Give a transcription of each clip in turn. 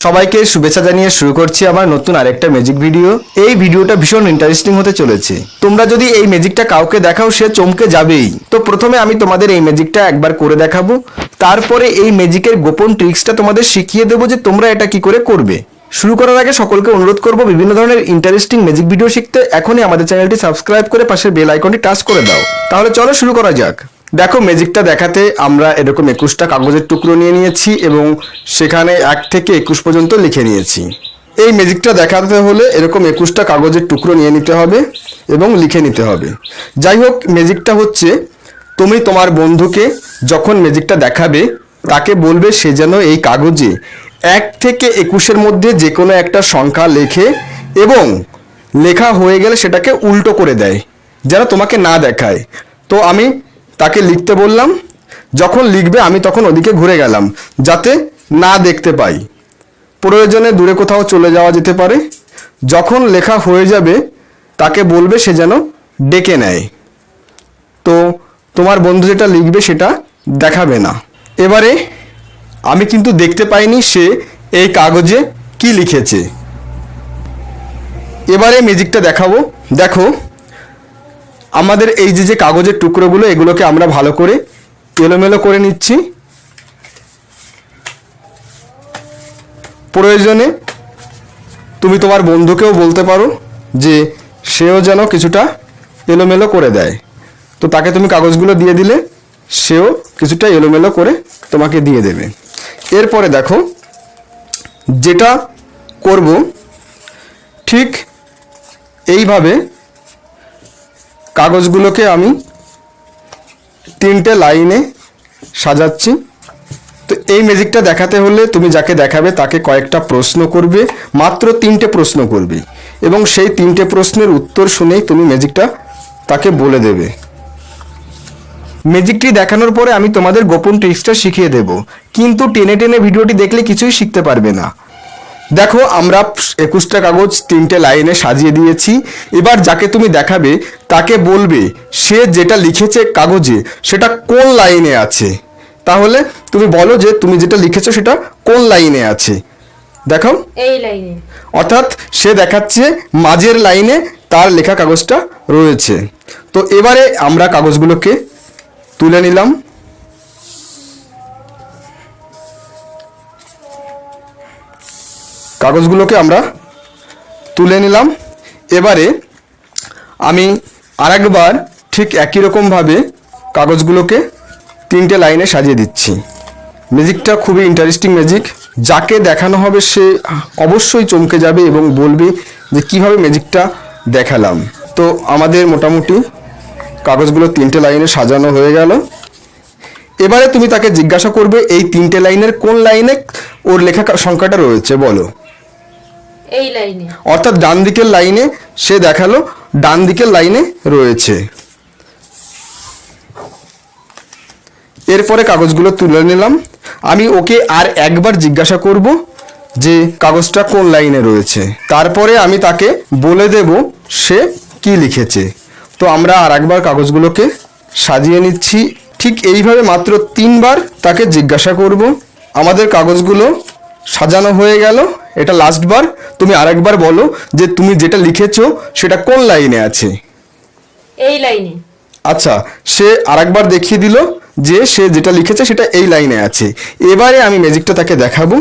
সবাইকে শুভেচ্ছা জানিয়ে শুরু করছি আমার নতুন আরেকটা ম্যাজিক ভিডিও। এই ভিডিওটা ভীষণ ইন্টারেস্টিং হতে চলেছে। তোমরা যদি এই ম্যাজিকটা কাউকে দেখাও সে চমকে যাবেই। তো প্রথমে আমি তোমাদের এই ম্যাজিকটা একবার করে দেখাবো, তারপরে এই ম্যাজিকের গোপন ট্রিক্সটা তোমাদের শিখিয়ে দেবো যে তোমরা এটা কি করে করবে। শুরু করার আগে সকলকে অনুরোধ করব বিভিন্ন ধরনের ইন্টারেস্টিং ম্যাজিক ভিডিও শিখতে এখনই আমাদের চ্যানেলটি সাবস্ক্রাইব করে পাশের বেল আইকনটি টাচ করে দাও। তাহলে চলো শুরু করা যাক। দেখো, ম্যাজিকটা দেখাতে আমরা এরকম 21টা কাগজের টুকরো নিয়ে নিয়েছি এবং সেখানে 1 থেকে 21 পর্যন্ত লিখে নিয়েছি। এই ম্যাজিকটা দেখাতে হলে এরকম 21টা কাগজের টুকরো নিয়ে নিতে হবে এবং লিখে নিতে হবে। যাই হোক, ম্যাজিকটা হচ্ছে তুমি তোমার বন্ধুকে যখন ম্যাজিকটা দেখাবে তাকে বলবে সে যেন এই কাগজে 1 থেকে 21-এর মধ্যে যে কোনো একটা সংখ্যা লেখে এবং লেখা হয়ে গেলে সেটাকে উল্টো করে দেয়, যেন তোমাকে না দেখায়। তো আমি তাকে লিখতে বললাম, যখন লিখবে আমি তখন ওদিকে ঘুরে গেলাম যাতে না দেখতে পাই। প্রয়োজনে দূরে কোথাও চলে যাওয়া যেতে পারে। যখন লেখা হয়ে যাবে তাকে বলবে সে যেন ডেকে নেয়। তো তোমার বন্ধু যেটা লিখবে সেটা দেখাবে না। এবারে আমি কিন্তু দেখতে পাইনি সে এই কাগজে কি লিখেছে। এবারে ম্যাজিকটা দেখাবো। দেখো, আমাদের এই যে কাগজের টুকরোগুলো এগুলোকে আমরা ভালো করে এলোমেলো করে নিচ্ছি। প্রয়োজনে তুমি তোমার বন্ধুকেও বলতে পারো যে সেও যেন কিছুটা এলোমেলো করে দেয়। তো তাকে তুমি কাগজগুলো দিয়ে দিলে সেও কিছুটা এলোমেলো করে তোমাকে দিয়ে দেবে। এরপরে দেখো, যেটা করব ঠিক এইভাবে কাগজগুলোকে আমি 3টে লাইনে সাজাচ্ছি। তো এই ম্যাজিকটা দেখাতে হলে তুমি যাকে দেখাবে তাকে কয়েকটা প্রশ্ন করবে, মাত্র 3টে প্রশ্ন করবে এবং সেই 3টে প্রশ্নের উত্তর শুনেই তুমি ম্যাজিকটা তাকে বলে দেবে। ম্যাজিকটি দেখানোর পরে আমি তোমাদের গোপন ট্রিক্সটা শিখিয়ে দেব, কিন্তু টেনে টেনে ভিডিওটি দেখলে কিছুই শিখতে পারবে না। দেখো, আমরা 21টা কাগজ 3টে লাইনে সাজিয়ে দিয়েছি। এবার যাকে তুমি দেখাবে তাকে বলবে সে যেটা লিখেছে কাগজে সেটা কোন লাইনে আছে। তাহলে তুমি বলো যে তুমি যেটা লিখেছো সেটা কোন লাইনে আছে। দেখাও, এই লাইনে। অর্থাৎ সে দেখাচ্ছে মাঝের লাইনে তার লেখা কাগজটা রয়েছে। তো এবারে আমরা কাগজগুলোকে তুলে নিলাম। কাগজগুলোকে আমরা তুলে নিলাম। এবারে আমি আরেকবার ঠিক একই রকমভাবে কাগজগুলোকে 3টে লাইনে সাজিয়ে দিচ্ছি। ম্যাজিকটা খুবই ইন্টারেস্টিং ম্যাজিক। যাকে দেখানো হবে সে অবশ্যই চমকে যাবে এবং বলবে যে কিভাবে ম্যাজিকটা দেখালাম। তো আমাদের মোটামুটি কাগজগুলো 3টে লাইনে সাজানো হয়ে গেল। এবারে তুমি তাকে জিজ্ঞাসা করবে এই 3টে লাইনের কোন লাইনে ওর লেখা সংখ্যাটা রয়েছে, বলো। এই লাইনে। অর্থাৎ ডান দিকের লাইনে সে দেখালো ডান দিকের লাইনে রয়েছে। এরপরে কাগজগুলো তুলে নিলাম। আমি ওকে আর একবার জিজ্ঞাসা করব যে কাগজটা কোন লাইনে রয়েছে। তারপরে আমি তাকে বলে দেব সে কি লিখেছে। তো আমরা আর একবার কাগজগুলোকে সাজিয়ে নিচ্ছি। ঠিক এইভাবে মাত্র 3বার তাকে জিজ্ঞাসা করব। আমাদের কাগজগুলো সাজানো হয়ে গেল। এটা লাস্ট বার। তুমি আরেকবার বলো যে তুমি যেটা লিখেছো সেটা কোন লাইনে আছে। এই লাইনে। আচ্ছা, সে আরেকবার দেখিয়ে দিল যে সে যেটা লিখেছে সেটা এই লাইনে আছে। এবারে আমি ম্যাজিকটা তাকে দেখাবো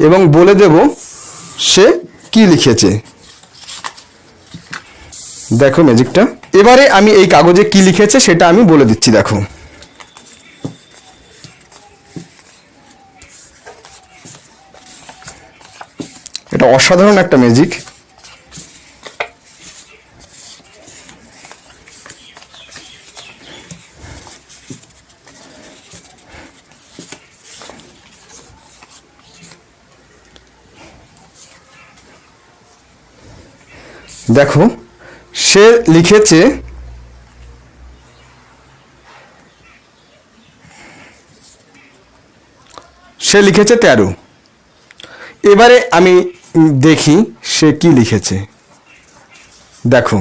এবং বলে দেব সে কি লিখেছে। দেখো ম্যাজিকটা। এবারে আমি এই কাগজে কি লিখেছে সেটা আমি বলে দিচ্ছি। দেখো, এটা অসাধারণ একটা ম্যাজিক। দেখো, সে লিখেছে সে লিখেছে 13। এবারে আমি দেখি সে কি লিখেছে। দেখো,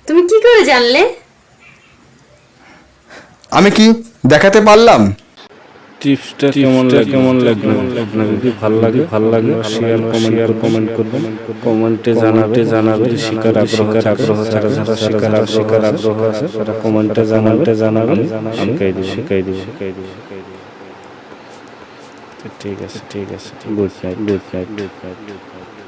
তুমি কি করে জানলে? আমি কি দেখাতে পারলাম? টিপসটা কেমন লাগলো আপনার যদি ভালো লাগে শেয়ার কমেন্ট করবেন কমেন্টে জানাবেন শিকার আগ্রহ যারা শিকার আগ্রহ আছে তারা কমেন্টে জানাবেন শিখাই দিব ঠিক আছে গুড নাইট